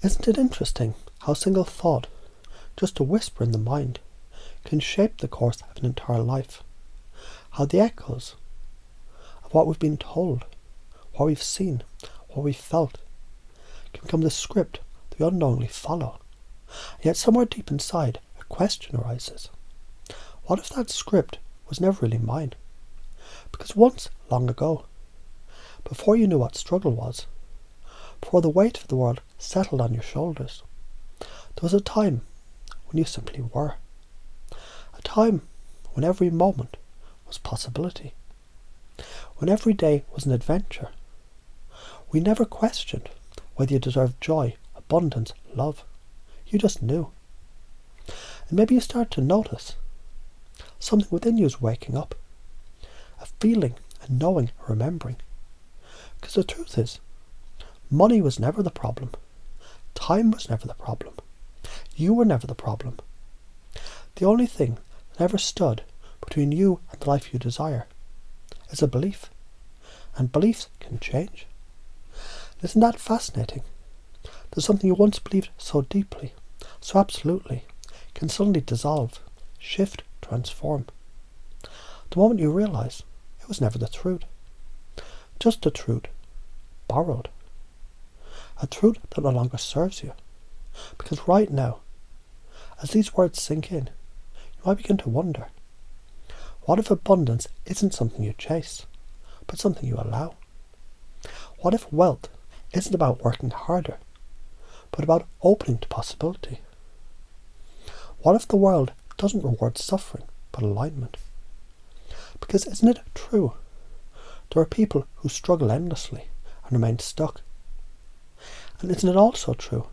Isn't it interesting how a single thought, just a whisper in the mind, can shape the course of an entire life? How the echoes of what we've been told, what we've seen, what we've felt, can become the script that we unknowingly follow. And yet somewhere deep inside, a question arises. What if that script was never really mine? Because once, long ago, before you knew what struggle was, before the weight of the world settled on your shoulders, there was a time when you simply were. A time when every moment was possibility. When every day was an adventure. We never questioned whether you deserved joy, abundance, love. You just knew. And maybe you start to notice something within you is waking up. A feeling, a knowing, a remembering. Because the truth is, money was never the problem. Time was never the problem. You were never the problem. The only thing that ever stood between you and the life you desire is a belief. And beliefs can change. Isn't that fascinating? That something you once believed so deeply, so absolutely, can suddenly dissolve, shift, transform. The moment you realise it was never the truth. Just the truth, borrowed. A truth that no longer serves you. Because right now, as these words sink in, you might begin to wonder, what if abundance isn't something you chase, but something you allow? What if wealth isn't about working harder, but about opening to possibility? What if the world doesn't reward suffering, but alignment? Because isn't it true? There are people who struggle endlessly and remain stuck. And isn't it also true?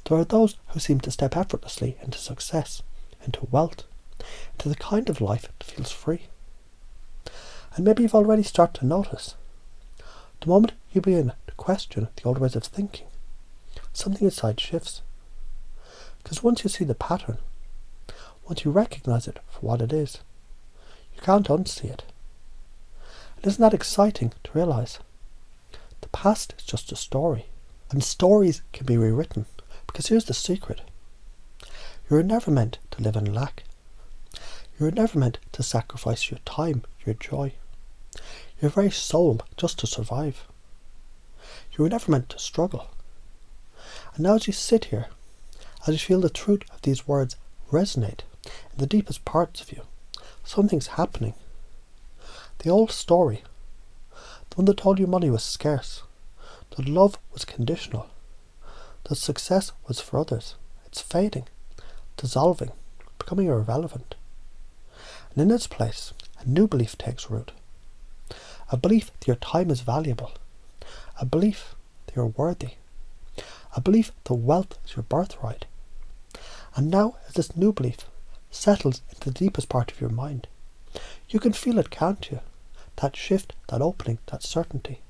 There are those who seem to step effortlessly into success, into wealth, into the kind of life that feels free. And maybe you've already started to notice, the moment you begin to question the old ways of thinking, something inside shifts. Because once you see the pattern, once you recognise it for what it is, you can't unsee it. And isn't that exciting to realise? The past is just a story, and stories can be rewritten, because here's the secret. You were never meant to live in lack. You were never meant to sacrifice your time, your joy, your very soul just to survive. You were never meant to struggle. And now as you sit here, as you feel the truth of these words resonate in the deepest parts of you, something's happening. The old story, the one that told you money was scarce, that love was conditional, that success was for others, it's fading, dissolving, becoming irrelevant. And in its place, a new belief takes root. A belief that your time is valuable. A belief that you're worthy. A belief that wealth is your birthright. And now, as this new belief settles into the deepest part of your mind, you can feel it, can't you? That shift, that opening, that certainty.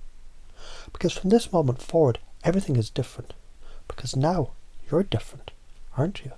Because from this moment forward, everything is different. Because now, you're different, aren't you?